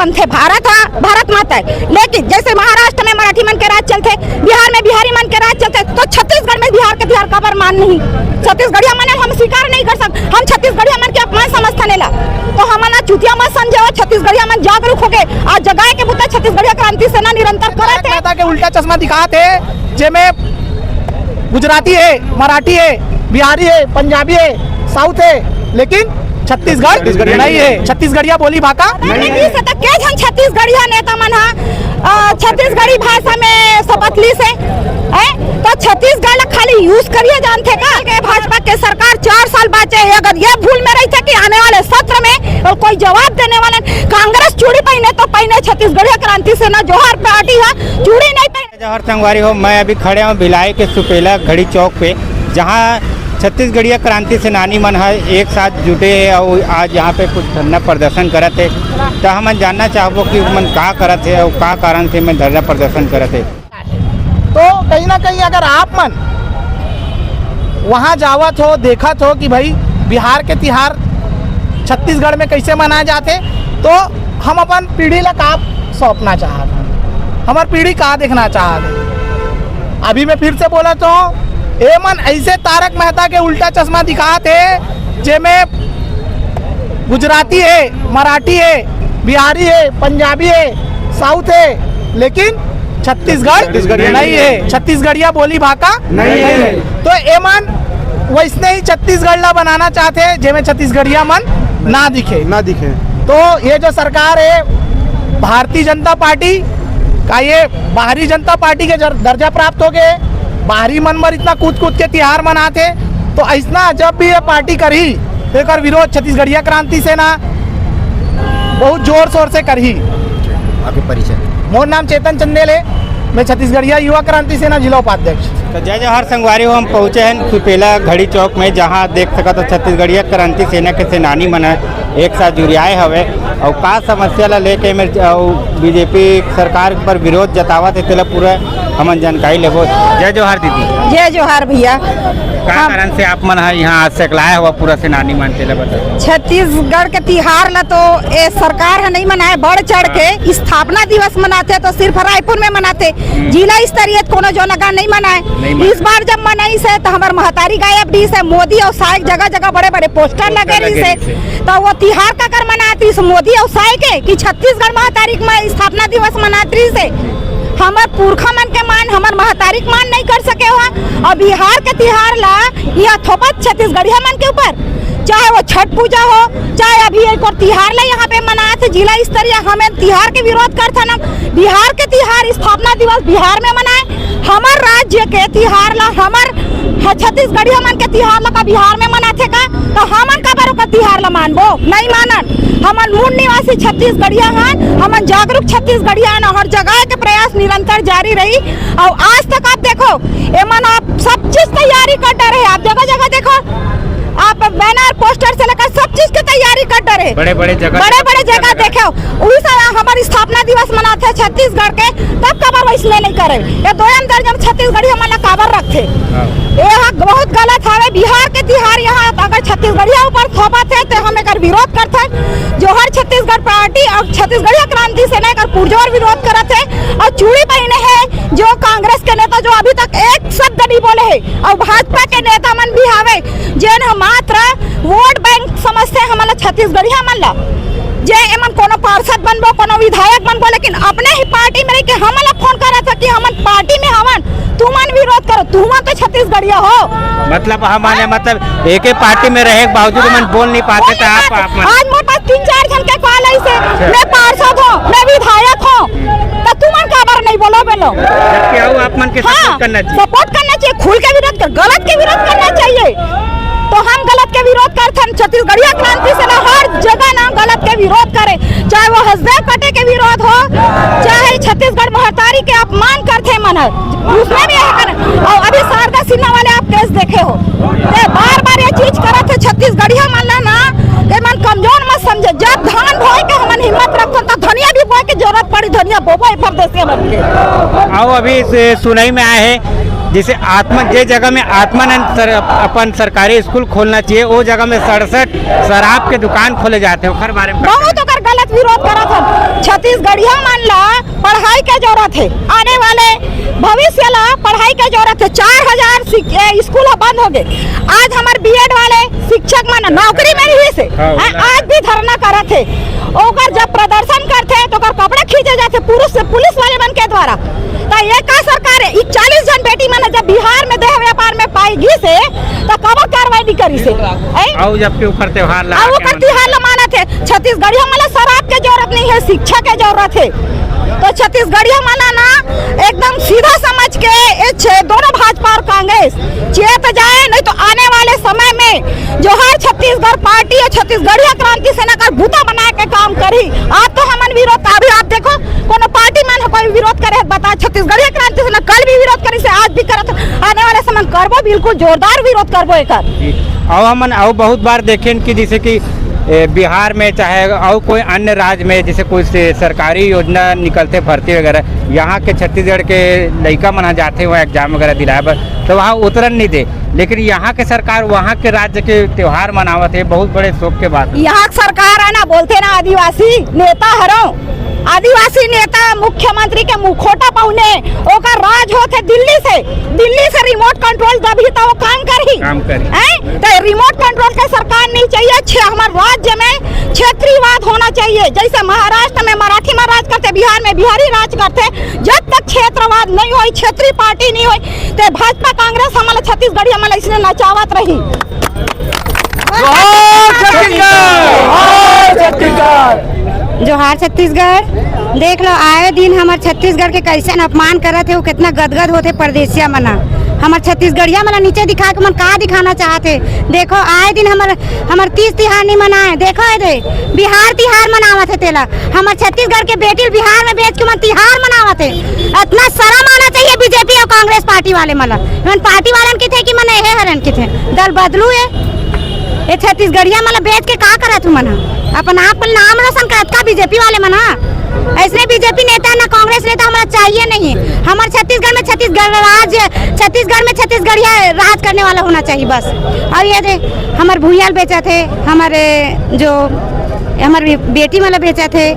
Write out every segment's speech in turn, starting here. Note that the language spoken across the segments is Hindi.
अपन थे, भारत माता है। लेकिन जैसे महाराष्ट्र में मराठी मन के राज चलते, बिहार में बिहारी मन के राज चलते, तो छत्तीसगढ़ में बिहार के तिहार का मान नहीं। छत्तीसगढ़िया मन हम स्वीकार नहीं कर सकते, हम छत्तीसगढ़िया मन के अपमान समझते नेला, तो हमारा चुतिया मत समझे। छत्तीसगढ़िया मन जागरूक हो गए और जगाए के बुता छत्तीसगढ़िया क्रांति सेना निरंतर करत है। के उल्टा चश्मा दिखाते है, जेमे गुजराती है, मराठी है, बिहारी है, पंजाबी है, साउथ है, लेकिन छत्तीसगढ़ नहीं है। छत्तीसगढ़िया बोली भाषा छत्तीसगढ़िया नेता मन छत्तीसगढ़ी भाषा में शपथली से तो छत्तीसगढ़ खाली यूज करिए जानते का। भाजपा के सरकार 4 साल बाचे है, अगर ये भूल में रही थे कि आने वाले सत्र में और कोई जवाब देने वाला कांग्रेस चूड़ी पहने तो पहने, छत्तीसगढ़िया क्रांति सेना जोहर पार्टी है चूड़ी नहीं पहने। जौहर संगवारी हो, मैं अभी खड़े हूँ भिलाई के सुपेला घड़ी चौक पे, जहाँ छत्तीसगढ़िया क्रांति सेनानी मन है एक साथ जुटे है और आज यहाँ पे कुछ धरना प्रदर्शन करत है। तो हम जानना चाहबो कि मन का करत है और का कारण से मैं धरना प्रदर्शन करत है। तो कहीं ना कहीं अगर आप मन वहाँ जावत हो, देखत हो कि भाई बिहार के तिहार छत्तीसगढ़ में कैसे मनाए जाते, तो हम अपन पीढ़ी ला का सौंपना चाहते, हमार पीढ़ी का देखना चाहते। अभी मैं फिर से बोला तो ए मन ऐसे तारक मेहता के उल्टा चश्मा दिखाते, जेमे गुजराती है, मराठी है, बिहारी है, पंजाबी है, साउथ है, लेकिन छत्तीसगढ़ नहीं है। छत्तीसगढ़िया बोली भाषा नहीं है। तो ए मन वैसने ही छत्तीसगढ़ ला बनाना चाहते हैं, जेमे छत्तीसगढ़िया मन ना दिखे। तो ये जो सरकार है भारतीय जनता पार्टी का, ये बाहरी जनता पार्टी के दर्जा प्राप्त हो गए। बाहरी मन मर इतना कूद के तिहार मनाते, तो ऐसा जब भी ये पार्टी करी एक विरोध छत्तीसगढ़िया क्रांति सेना बहुत जोर शोर से करी। आपके परिचय? मोर नाम चेतन चंदेल है, मैं छत्तीसगढ़िया युवा क्रांति सेना जिला उपाध्यक्ष। तो जय जौहर संगवारी हो, हम पहुँचे हैं सुपेला घड़ी चौक में, जहाँ देख सका तो छत्तीसगढ़िया क्रांति सेना के सेनानी मन एक साथ जुड़ियाए हवे और का समस्या ला लेके में बीजेपी सरकार पर विरोध जतावत है, तेला पूरा हम जानकारी लेबो। जय जौहर दीदी। जय जौहर भैया। का कारण से आप मन यहाँ आज सकलाया हुआ पूरा सेनानी मन, तेला बता। छत्तीसगढ़ के तिहार ला तो ये सरकार है नहीं मनाए, बढ़ चढ़ के स्थापना दिवस मनाते तो सिर्फ रायपुर में मनाते, जिला स्तरीय कोनो जो नगर नहीं मनाए। इस बार जब मनाई से तो हमारे महतारी गायब डी से, मोदी और साइक जगह जगह बड़े बड़े पोस्टर लगे रही से, तो वो तिहार का कर मनाती मोदी और साइक कि छत्तीसगढ़ महतारिक में स्थापना दिवस मनाती से हमार पुरखा मन के मान, हमार महतारिक मान नहीं कर सके हो। और बिहार के तिहार ला यह थोपत छत्तीसगढ़िया मन के ऊपर, चाहे वो छठ पूजा हो, चाहे अभी एक और तिहार ला यहाँ पे मनाए थे जिला स्तरीय, हमें तिहार के विरोध करते ना। बिहार के तिहार स्थापना दिवस बिहार में मनाए, हमार राज्य के तिहार ला हमार छत्तीसगढ़िया मन के तिहार ला का बिहार में मनाते का, तो हमन का बारो का तिहार ला मानबो नहीं मानन। हमन मूल निवासी छत्तीसगढ़िया हन, हमन जागरूक छत्तीसगढ़िया हन, हर जगह के प्रयास निरंतर जारी रही। और आज तक आप देखो एमन आप सब चीज तैयारी कर रहे, आप जगह जगह देखो, आप बैनर पोस्टर से लेकर सब चीज की तैयारी कर रहे, बड़े बड़े जगह देखो। उड़ीसा हमारी स्थापना दिवस मनाते हैं छत्तीसगढ़ के, तब काबर वैसने नहीं करे, ये दोयम दर्जन छत्तीसगढ़ी हमारा काबर रखते, ये बहुत गलत है। बिहार के तिहार यहाँ अगर छत्तीसगढ़िया ऊपर थोपत है तो हम एक विरोध करते हैं। जोहर छत्तीसगढ़ पार्टी और छत्तीसगढ़िया क्रांति सेना एक पुरजोर विरोध करते है। और चूड़ी पहने है जो कांग्रेस के नेता जो अभी तक एक शब्द नहीं बोले है, और भाजपा के नेता मन भी आवे जेन मात्र वोट बैंक समझते हैं हमारा छत्तीसगढ़िया मन ला, जे एमन कोनो पार्षद बनबो, कोनो विधायक बनबो, लेकिन अपने ही पार्टी में रह के हमला फोन करा था कि हमन पार्टी में हवन, तुमन विरोध करो, तुम तो छत्तीसगढ़िया हो। मतलब हमारे मतलब एक ही पार्टी में रहे के बावजूद मन बोल नहीं पाते थे आप। आज मोर पास 3-4 जन के कॉल आई से, मैं पार्षद हूँ, मैं विधायक हूँ, तो तुमन काबर नहीं बोलो बेलो, आप मन के सपोर्ट करना चाहिए, खुल के विरोध कर, गलत के विरोध करना चाहिए। तो हम गलत के विरोध करते हैं, छत्तीसगढ़िया क्रांति सेना हर जगह ना गलत के विरोध करे, चाहे वो हसदेव कटे के विरोध हो, चाहे छत्तीसगढ़ महतारी के अपमान करते मन, उसमें भी यही करे। और अभी शारदा सिन्हा वाले आप केस देखे हो, बार बार ये चीज करते छत्तीसगढ़िया मन ना, मन कमजोर मत समझे। जब धान बोए के हमन हिम्मत रखो तो धनिया भी बोए के जरूरत पड़ी, धनिया बोबो परदेसी बन के। आओ अभी सुनाई में आए है जैसे जे जगह में आत्मानंद अपन सरकारी स्कूल खोलना चाहिए, वो जगह में 67 शराब के दुकान खोले जाते हैं, बारे में बहुत गलत विरोध करा था। छत्तीसगढ़िया मन ला पढ़ाई के जरूरत है, आने वाले भविष्य ला पढ़ाई के जरूरत है। 4000 स्कूल बंद हो गए। आज हमारे बीएड वाले शिक्षक मन नौकरी में रही से आज भी धरना करत है। ओकर जब प्रदर्शन करते तो ओकर कपड़े खींचे जाते पुलिस वाले मन के द्वारा। तो ये का सरकार है? 40 जन बेटी मन जब बिहार में देह व्यापार में पाएगी से तो कब कार्रवाई नहीं करी से आओ जबकि ऊपर त्योहार ला माना थे। छत्तीसगढ़िया मला शराब के जरूरत नहीं है, शिक्षा के जरूरत है। तो छत्तीसगढ़िया माना ना एकदम सीधा समझ के दोनों भाजपा और कांग्रेस चेत जाए, नहीं तो आने वाले समय में जो हर छत्तीसगढ़ पार्टी और छत्तीसगढ़िया क्रांति सेना का भूता बना के काम करी। आज तो हमन विरोध अभी आप देखो कोनो पार्टी मन कोई विरोध करे बता, छत्तीसगढ़िया क्रांति सेना कल भी विरोध करी से आज भी करत, आने वाले समय करबो, बिल्कुल जोरदार विरोध करबो एकर। और हमन और बहुत बार देखें कि जैसे कि बिहार में चाहे और कोई अन्य राज्य में जैसे कोई सरकारी योजना निकलते भर्ती वगैरह, यहाँ के छत्तीसगढ़ के लड़का मना जाते हुए एग्जाम वगैरह दिलाए पर तो वहाँ उतरन नहीं दे, लेकिन यहाँ के सरकार वहाँ के राज्य के त्योहार मनावत है। बहुत बड़े शोक के बात। यहाँ सरकार है ना, बोलते ना आदिवासी नेता हरो, आदिवासी नेता मुख्यमंत्री के मुखोटा पहुने ओकर राज होते दिल्ली से रिमोट कंट्रोल दबी तो वो काम करी तो रिमोट कंट्रोल के सरकार नहीं चाहिए। हमारे राज्य में क्षेत्रीयवाद होना चाहिए। जैसे महाराष्ट्र में मराठी में राज करते, बिहार में बिहारी राज करते। जब तक क्षेत्रवाद नहीं हुई, क्षेत्रीय पार्टी नहीं हुई तो भाजपा कांग्रेस हमारे छत्तीसगढ़ी हमारे इसने नचावत रही। जोहार छत्तीसगढ़। देख लो आए दिन हमारे छत्तीसगढ़ के कैसे अपमान करत है, वो कितना गदगद होते परदेसिया मना। हमारे छत्तीसगढ़िया मना नीचे दिखा के मन का दिखाना चाहते। देखो आए दिन हमार 30 तिहार नहीं मनाए। देखो दे बिहार तिहार मनावत है तेला। हमारे छत्तीसगढ़ के बेटी बिहार में बेच के मन तिहार मनावत है। इतना शर्म आना चाहिए बीजेपी और कांग्रेस पार्टी वाले मला। पार्टी वालन की थे कि मन ये हरन की थे दल बदलू है। ये छत्तीसगढ़िया मला बेच के का करा तू मना अपन आप नाम रोशन करत का बीजेपी वाले मना। ऐसे बीजेपी नेता ना कांग्रेस नेता हमारा चाहिए नहीं। हमारे छत्तीसगढ़ में छत्तीसगढ़िया राज करने वाला होना चाहिए बस। और ये दे हमारे भूयाल बेचा थे, हमारे जो हमारी बेटी वाला बेचा थे,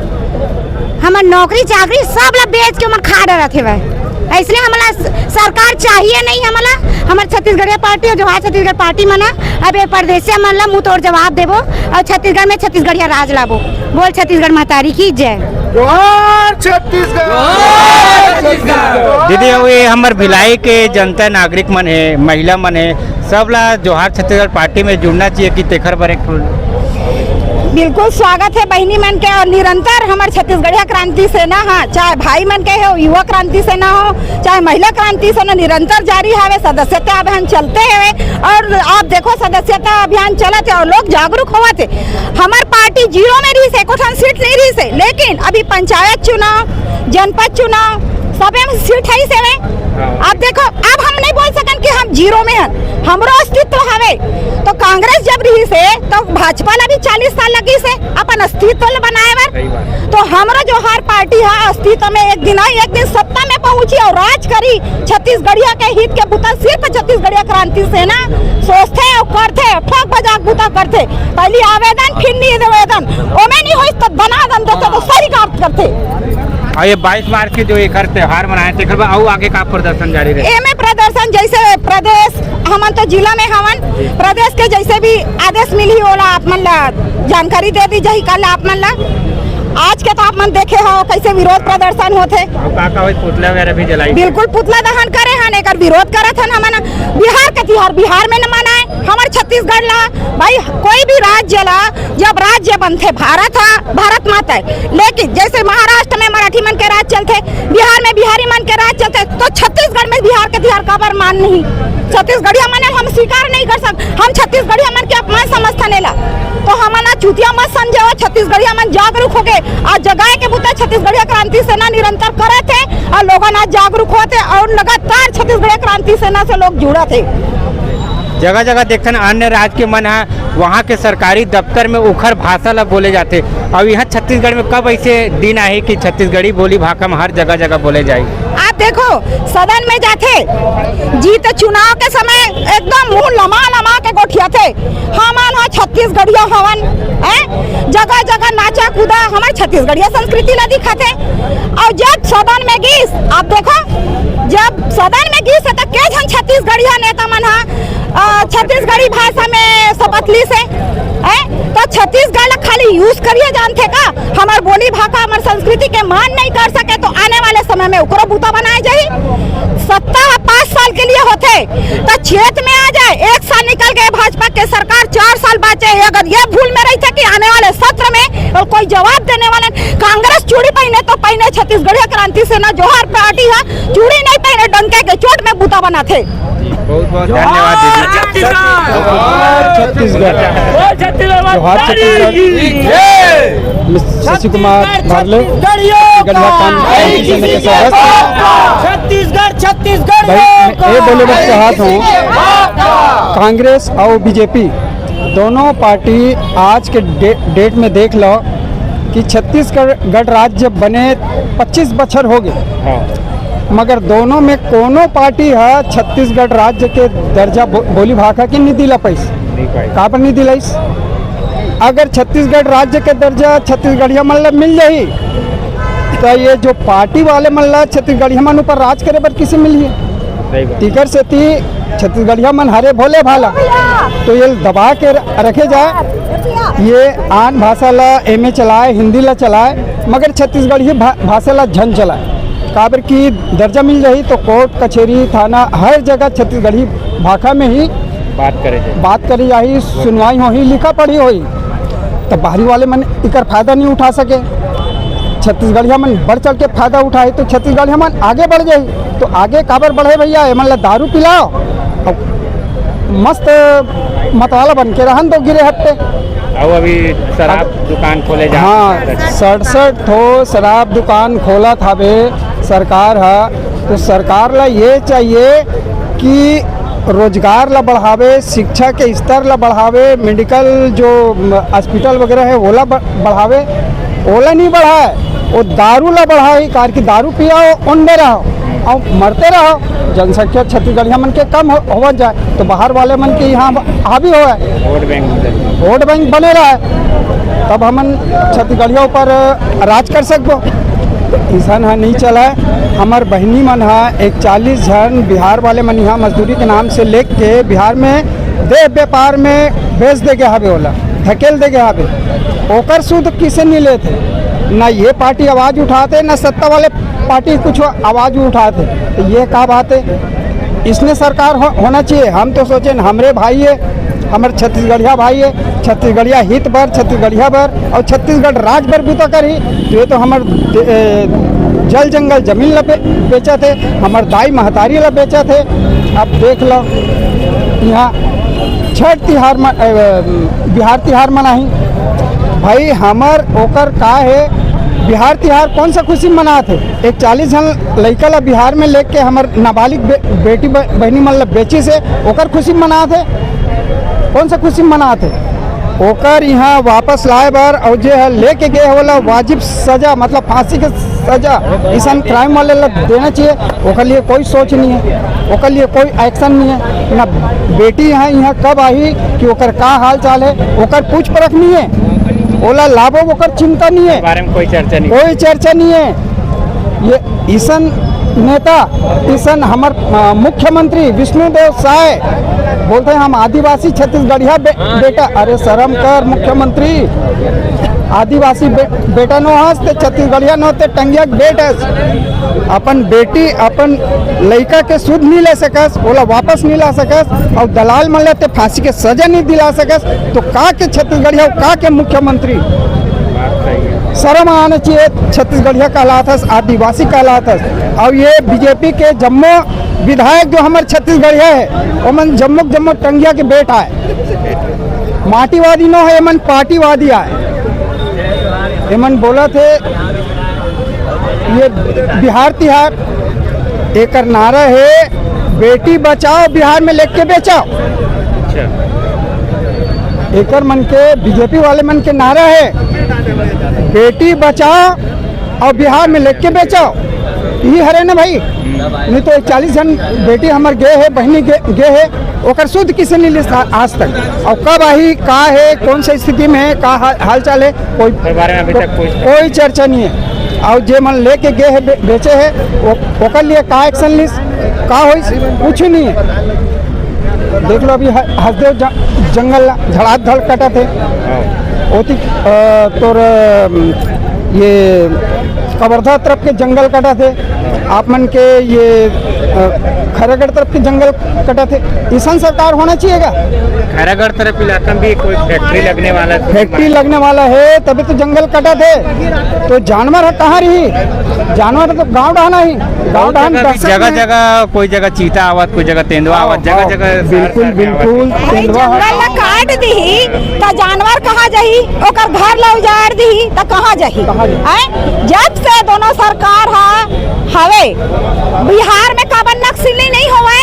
हमारे नौकरी चाकरी सब ला बेच के हमारे खा डरा थे वह। इसलिए हमारा सरकार चाहिए नहीं। हमारे छत्तीसगढ़िया पार्टी और जोहार छत्तीसगढ़ पार्टी मना अब ये परदेसिया मन ला मुँह तोड़ जवाब देबो और छत्तीसगढ़ में छत्तीसगढ़िया राज लाबो। बोल छत्तीसगढ़ महतारी की जय। दीदी ये हमारे भिलाई के जनता नागरिक मन है, महिला मन है, सब ला जोहार छत्तीसगढ़ पार्टी में जुड़ना चाहिए कि तेखर पर एक बिल्कुल स्वागत है बहनी मन के। और निरंतर हमारे छत्तीसगढ़िया क्रांति सेना हाँ, चाहे भाई मन के हो, युवा क्रांति सेना हो, चाहे महिला क्रांति सेना निरंतर जारी है। सदस्यता अभियान चलते हैं और आप देखो सदस्यता अभियान चलते और लोग जागरूक होते। हमारी पार्टी 0 में रही से, कोठन सीट नहीं रही से, लेकिन अभी पंचायत चुनाव, जनपद चुनाव सब में सीट है से। आप देखो अब हम नहीं बोल सकन कि हम 0 में हैं, हमरो अस्तित्व हवे। तो कांग्रेस जब रही से तो भाजपा ला भी 40 साल लगी से अपन अस्तित्व बनाए बर। तो हमारा जो हर पार्टी है अस्तित्व में एक दिन सत्ता में पहुंची और राज करी। छत्तीसगढ़िया के हित के बुता सिर्फ छत्तीसगढ़िया क्रांति सेना सोचते और करते, ठोक बजाक बुता करते। पहले आवेदन फिर निवेदन ओमे नहीं हो तो बना दन देते तो सही काम करते। और ये 22 मार्च के जो एक त्योहार मनाए थे और आगे का प्रदर्शन जारी रहे। एमे प्रदर्शन जैसे प्रदेश हमन तो जिला में हवन, प्रदेश के जैसे भी आदेश मिली होला आप मन ला जानकारी दे दी जाही कल आप मन ला। आज के तो आप मन देखे हो कैसे विरोध प्रदर्शन होते। पुतला वगैरह भी जलाई, बिल्कुल पुतला दहन करे हन, एक विरोध करत हन। हमन बिहार के त्योहार बिहार में न मनाए। हमारे छत्तीसगढ़ ला भाई कोई भी राज्य ला जब राज्य बनते भारत माता है, लेकिन जैसे महाराष्ट्र में मराठी मन के राज चलते, बिहार में बिहारी मन के राज चलते, तो छत्तीसगढ़ में बिहार के त्योहार का मान नहीं। छत्तीसगढ़िया मन हम स्वीकार नहीं कर सकते। हम छत्तीसगढ़िया मन के अपमान समझता नहीं ला तो हमारा चुतिया मत समझो। छत्तीसगढ़िया मन जागरूक हो गए। आज जगाए के बुता छत्तीसगढ़िया क्रांति सेना निरंतर करे थे और लोग आज जागरूक होते और लगातार छत्तीसगढ़िया क्रांति सेना से लोग जुड़ा थे। जगह जगह देखते हैं अन्य राज्य के मन है वहाँ के सरकारी दफ्तर में उखर भाषा ला बोले जाते। और यहाँ छत्तीसगढ़ में कब ऐसे दिन आए कि छत्तीसगढ़ी बोली भाषा में हर जगह जगह बोले जाए। आप देखो सदन में जाते जीत चुनाव के समय एकदम मुंह लमा लमा के गोठिया थे हमान हो छत्तीसगढ़िया हवन जगह जगह नाचा कूदा हमारे छत्तीसगढ़िया संस्कृति ला दिखाते। और जब सदन में गीस आप देखो जब सदन में गीस है तो के जन छत्तीसगढ़िया नेता मन छत्तीसगढ़ी भाषा में शपथ ली से तो छत्तीसगढ़ खाली यूज करिए जानते का हमार बोली भाषा हमार संस्कृति के मान नहीं कर सके तो आने वाले समय में उकरो बूता बनाए जाए। सत्ता 5 साल के लिए होते तो क्षेत्र में आ जाए 1 साल निकल गए भाजपा के सरकार 4 साल बाचे। अगर ये भूल में रही थे कि आने वाले सत्र में और कोई जवाब देने वाले कांग्रेस चूड़ी पहने तो पहने छत्तीसगढ़ क्रांति सेना जोहार पार्टी है चूड़ी नहीं पहने डंके के चोट में बूता बनाते। बहुत बहुत धन्यवाद दीदी। छत्तीसगढ़ जोहार छत्तीसगढ़ शशि कुमार भारले छत्तीसगढ़ ये बोले बस चाहत हूँ कांग्रेस और बीजेपी दोनों पार्टी आज के डेट में देख लो कि छत्तीसगढ़ राज्य बने 25 बछर हो गए मगर दोनों में कोनो पार्टी है छत्तीसगढ़ राज्य के दर्जा बोली भाषा की नहीं दिला पैसा कहाँ पर नहीं दिलाइस। अगर छत्तीसगढ़ राज्य के दर्जा छत्तीसगढ़िया मन मिल जाही तो ये जो पार्टी वाले मन छत्तीसगढ़िया मन ऊपर राज करे बर किसे मिली टिकर से थी छत्तीसगढ़िया मन हरे भोले भाला तो ये दबा के रखे जाए ये आन भाषा ला एमए चलाए हिंदी ला चलाए मगर छत्तीसगढ़ी भाषा ला झन चलाए काबर की दर्जा मिल रही तो कोर्ट कचहरी थाना हर जगह छत्तीसगढ़ी भाषा में ही बात करी जाही सुनवाई हो ही लिखा पढ़ी होई तो बाहरी वाले मन इकर फायदा नहीं उठा सके। छत्तीसगढ़िया मन बढ़ चढ़ के फायदा उठाए तो छत्तीसगढ़िया मन आगे बढ़ जाए तो आगे काबर बढ़े भैया एमन ला दारू पिलाओ और मस्त मतवाला बन के रहन दो गिरे हट्टे। और अभी शराब दुकान खोले जा हाँ 67 ठो शराब दुकान खोला था बे सरकार है तो सरकार ला ये चाहिए कि रोजगार ला बढ़ावे शिक्षा के स्तर ला बढ़ावे मेडिकल जो हॉस्पिटल वगैरह है ओला बढ़ावे ओला नहीं बढ़ाए वो दारू ला बढ़ाए कार की दारू पियाओ उंडे रहो और मरते रहो जनसंख्या छत्तीसगढ़िया मन के कम हो जाए तो बाहर वाले मन के यहाँ हावी हो वोट बैंक बने रहा तब हमन छत्तीसगढ़िया ऊपर राज कर सकबो। किसान है नहीं चला हमार बहनी मन है 41 जन बिहार वाले मन यहाँ मजदूरी के नाम से लेके के बिहार में देह व्यापार में बेच देगे हवे ओला धकेल देगे हवे ओकर सूद किसे नहीं लेते ना ये पार्टी आवाज़ उठाते ना सत्ता वाले पार्टी कुछ आवाज़ उठाते तो ये क्या बात है इसने सरकार होना चाहिए। हम तो सोचे हमरे भाई है हमारे छत्तीसगढ़िया भाई है छत्तीसगढ़िया हित बर छत्तीसगढ़िया बर और छत्तीसगढ़ राज बर भी तो करी तो ये तो हमारे जल जंगल जमीन ला बेचा थे हमारे दाई महतारी ला बेचा थे। अब देख लो यहाँ छठ तिहार बिहार तिहार मनाही भाई हमार ओकर का है बिहार तिहार कौन सा खुशी मनाते 40 जन लड़का ला बिहार में लेके हमार नाबालिग बेटी बहनी मन ला बेची से ओकर खुशी मनाते कौन सा खुशी मनाते ओकर यहाँ वापस लाए बार और जो है लेके गए वाला वाजिब सजा मतलब फांसी के सजा इसन क्राइम वाले ला देना चाहिए। ओकर लिए कोई सोच नहीं है ओकर लिए कोई एक्शन नहीं है ना बेटी यहाँ कब आई कि ओकर का हाल चाल है ओकर पूछ परख नहीं है ओला लाभो ओकर चिंता नहीं है बारे में कोई चर्चा नहीं है। ये ईसन नेता ईसन हमार मुख्यमंत्री विष्णुदेव साय बोलते हैं हम आदिवासी छत्तीसगढ़िया बेटा अरे शर्म कर मुख्यमंत्री आदिवासी बेटा नो हंस ते छत्तीसगढ़िया नो ते टंगिया बेटा अपन बेटी अपन लड़का के सुध नहीं ले सकस बोला वापस नहीं ला सकस और दलाल मन लेते फांसी के सजा नहीं दिला सकस तो का के छत्तीसगढ़िया का के मुख्यमंत्री शर्म आना चाहिए। छत्तीसगढ़िया कहलाता आदिवासी कहलाता और ये बीजेपी के जम्मू विधायक जो हमारे छत्तीसगढ़िया है वो मन जम्मू टंगिया के बेटा है माटीवादी नो है मन पार्टीवादी है एमन बोला थे ये बिहार तिहार एक नारा है बेटी बचाओ बिहार में लेके बेचाओ एक मन के बीजेपी वाले मन के नारा है बेटी बचाओ और बिहार में लेके बेचाओ ही हरे ना भाई, नहीं तो 40 जन बेटी हमार गे है, बहनी गे है, ओकर शुद्ध किसी नहीं लिस्ट आज तक। और कब आई, का है, कौन सी स्थिति में है, का हाल चाल है, कोई चर्चा नहीं है। और जे मन लेके गे है बेचे है, ओकर लिए का एक्शन लिस्ट का हो, कुछ नहीं है। देख लो अभी हसदेव जंगल धड़ाधड़ कटा थे, ओती तोर ये कवर्धा तरफ के जंगल कटा थे, आप मन के ये खैरागढ़ तरफ के जंगल कटा थे। ईशान सरकार होना चाहिएगा। खैरागढ़ तरफ इलाका में भी कोई फैक्ट्री लगने वाला है, तभी तो जंगल कटा थे। तो जानवर है कहाँ रही, जानवर तो गाँव ढाना ही, गाँव ढाना जगह जगह, कोई जगह चीता आवत, कोई जगह तेंदुआ आवत, जगह जगह बिल्कुल बिल्कुल तेंदुआ जंगल काट दी तो जानवर कहाँ जाही, ओकर घर ला उजाड़ दी तो कहाँ जाही। जब से दोनों सरकार हवे, बिहार में काबर नक्सली नहीं हुआ,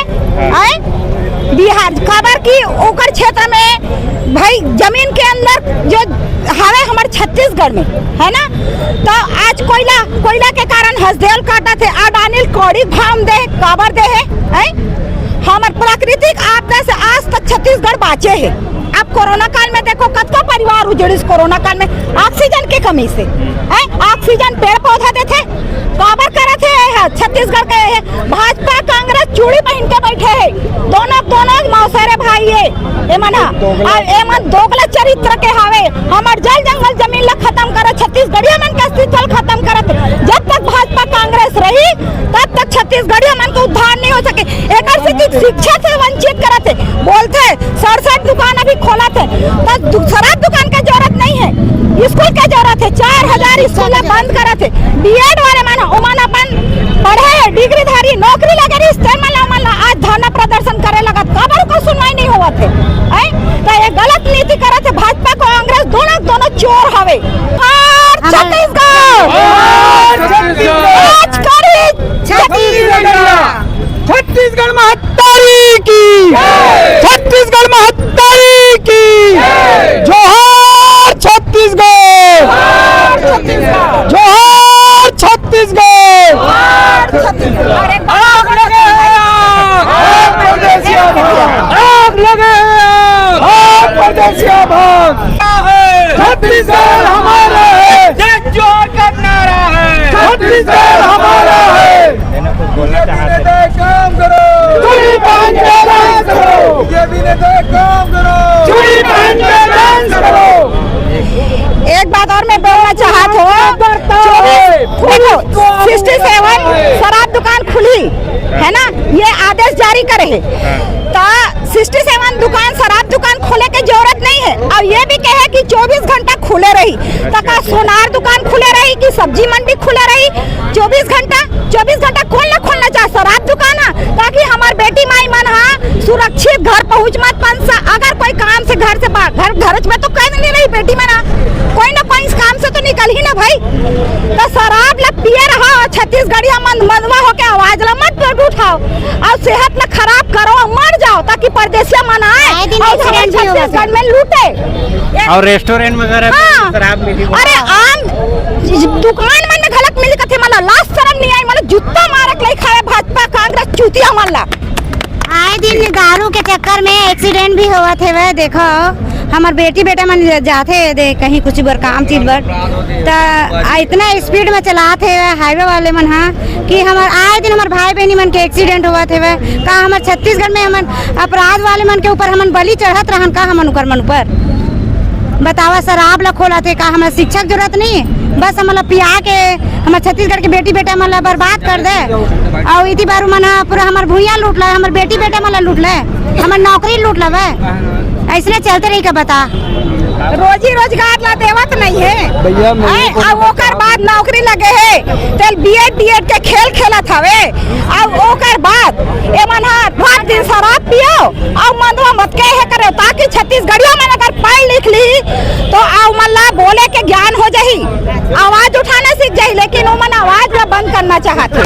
बिहार खबर की ओकर क्षेत्र में भाई जमीन के अंदर जो हवे हमारे छत्तीसगढ़ में है ना, तो आज कोयला के कारण हसदेल काटा थे, अडानिल कौड़ी भाम दे काबर दे है, हमारे प्राकृतिक आपदा से आज तक छत्तीसगढ़ बाँचे है। अब कोरोना काल में देखो कतका परिवार उजड़ी, कोरोना काल में ऑक्सीजन की कमी से है, ऑक्सीजन पेड़ पौधा देते काबर करे थे। छत्तीसगढ़ के भाजपा कांग्रेस चूड़ी पहन के बैठे है, दोनों मौसेरे भाई है, एमन दोगला चरित्र के हावे। हमार जल जंगल जमीन ला खत्म करे, छत्तीसगढ़िया मन के अस्तित्व खत्म करत। जब तक भाजपा कांग्रेस रही तब तक छत्तीसगढ़िया मन का उद्धार नहीं हो सके। एक शिक्षा से वंचित करते, बोलते 67 दुकान अभी खोला थे, तो शराब दुकान की जरूरत नहीं है, स्कूल की जरूरत है। 4000 स्कूल बंद करे थे, बीएड वाले माना ओमन अपन पढ़े डिग्री धारी नौकरी लगे, आज धरना प्रदर्शन करे लगा, काबर को सुनवाई नहीं हुआ थे। तो ये गलत नीति करे थे भाजपा कांग्रेस, दोनों चोर हवे। छत्तीसगढ़ महत्तारी की, छत्तीसगढ़ महत्तारी की, जोहार छत्तीसगढ़, जोहार छत्तीसगढ़। आग लगे, आग परदेसिया भाग, आग लगे, आग परदेसिया भाग। छत्तीसगढ़ हमारा है, जोर करना रहा है, छत्तीसगढ़ हमारा है। काम करो, चूड़ी पहन के डांस करो, ये भी नहीं काम करो, चूड़ी पहन के डांस करो। एक बात और मैं बोलना चाहता हूँ, देखो 67 शराब दुकान खुली है ना, ये आदेश जारी करे है, तो 67 दुकान शराब दुकान खोले की जरूरत नहीं है। और ये भी कहे कि 24 घंटा खुले रही, तो का सोनार दुकान खुले रही कि सब्जी मंडी खुले रही 24 घंटा खोलना चाहे शराब दुकान, ताकि हमार बेटी माई मन सुरक्षित घर पहुँच मत पंसा। अगर कोई काम से घर में तो कह नहीं रही बेटी मना, कोई ना कोई इस काम से तो निकल ही ना भाई। तो शराब ला पिए रहा, छत्तीसगढ़िया मंदवा होके आवाज ला मत उठाओ, और सेहत ला खराब करो, मर जाओ, ताकि परदेसिया मन आए और छत्तीसगढ़ में लूटे। और रेस्टोरेंट वगैरह शराब मिली, अरे आम दुकान में गलत मिली कथे, मला लाश शर्म नहीं आई, मला जूता मारक ले खाए भाजपा कांग्रेस चूतिया मला। आए दिन दारू के चक्कर में एक्सीडेंट भी हुआ थे। वह देखो हमार बेटी बेटा मन जाते दे कहीं कुछ बर काम चीज बर, तो इतना स्पीड में चलाते हाईवे वाले मन कि हमार आए दिन हमार भाई बहनी मन के एक्सीडेंट हुआ थे। वह का हमार छत्तीसगढ़ में हमन अपराध वाले मन के ऊपर हमन बलि चढ़त रहन का, हमन उकर मन ऊपर बतावा शराब ला खोला थे का। हमारा शिक्षा की जरूरत नहीं है, बस हमला पिया के हमारे छत्तीसगढ़ के बेटी बेटा मला बर्बाद कर दे। और इति बार मना पूरा हमार भूया लूट ला, हमारे बेटी बेटा मला लूट ले, हमार नौकरी लूट ला। ऐसे चलते रही का बता, रोजी रोजगार ला देवत नहीं है भैया। अब ओकर बाद नौकरी लगे है, तेल बीएड के खेल खेलत हवे। अब ओकर बाद एमन रात दिन शराब पियो और मंदवा मत के है करे, ताकि छत्तीसगढ़िया में अगर पढ़ लिख ली तो आउ मल्ला बोले के ज्ञान हो जाही, आवाज उठाना सीख जाही। लेकिन वो मन आवाज ला बंद करना चाहते।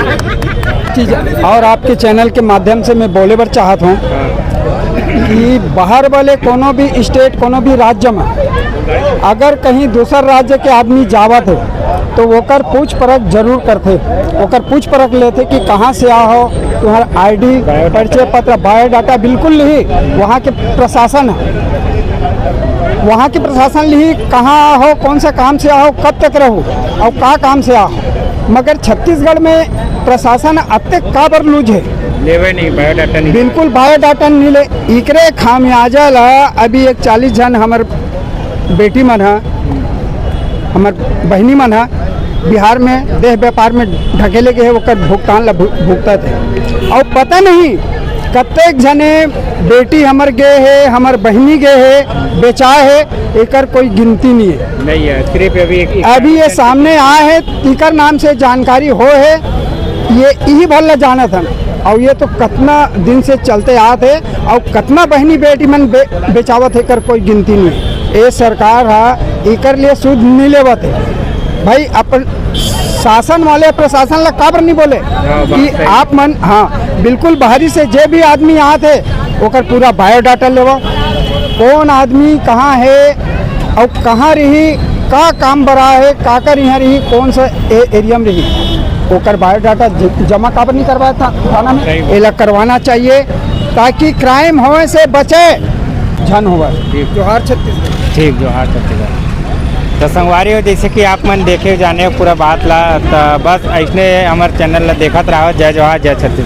और आपके चैनल के माध्यम से मैं बोले बर चाहत हूँ कि बाहर वाले कोनो भी स्टेट कोनो भी राज्य में अगर कहीं दूसर राज्य के आदमी जावत है तो ओकर पूछ परख जरूर करते, ओकर पूछ परख लेते कि कहाँ से आओ, तुम्हारा आईडी, परिचय पत्र, बायोडाटा बिल्कुल नहीं। वहाँ के प्रशासन है, वहाँ की प्रशासन ली कहाँ हो, कौन सा काम से आओ, कब तक रहो और का काम से आओ। मगर छत्तीसगढ़ में प्रशासन अब तक का बर लूज है, लेवे नहीं बायोडाटा नहीं, बिल्कुल बायोडाटा नहीं ले। इकरे खामियाजा ला अभी एक 40 जन हमार बेटी मन है, हमार बहनी मन है, बिहार में देह व्यापार में ढकेले गए ओकर भुगतान ला भुगतत है। और पता नहीं कतेक जने बेटी हमर गए है, हमर बहनी गए है, बेचाए है, एकर कोई गिनती नहीं है। नहीं है, सिर्फ अभी ये सामने आए है, इकर नाम से जानकारी हो है, ये यही भल जाना था। और ये तो कितना दिन से चलते आते और कितना बहनी बेटी मन बेचावत है, कर कोई गिनती नहीं है। ये सरकार है इकर लिए सूद नहीं लेवत है भाई। अपन शासन वाले प्रशासन ला काबर नहीं बोले कि आप मन, हाँ बिल्कुल बाहरी से जे भी आदमी आते ओकर पूरा बायोडाटा लेवो, कौन आदमी कहाँ है और कहाँ रही, का काम बरा है, का कर यहाँ रही, कौन सा एरिया में रही, ओकर बायोडाटा जमा काबर नहीं करवाया था थाना में। एला करवाना चाहिए ताकि क्राइम होने से बचे, झन होगा। जोहार छत्तीसगढ़। ठीक, जोहार छत्तीसगढ़। तो संगवारी हो, जैसे कि आप मन देखे जाने पूरा बात ला, तो बस ऐसने हमारे चैनल ला देखत रहो। जय जोहार, जय छत्तीसगढ़।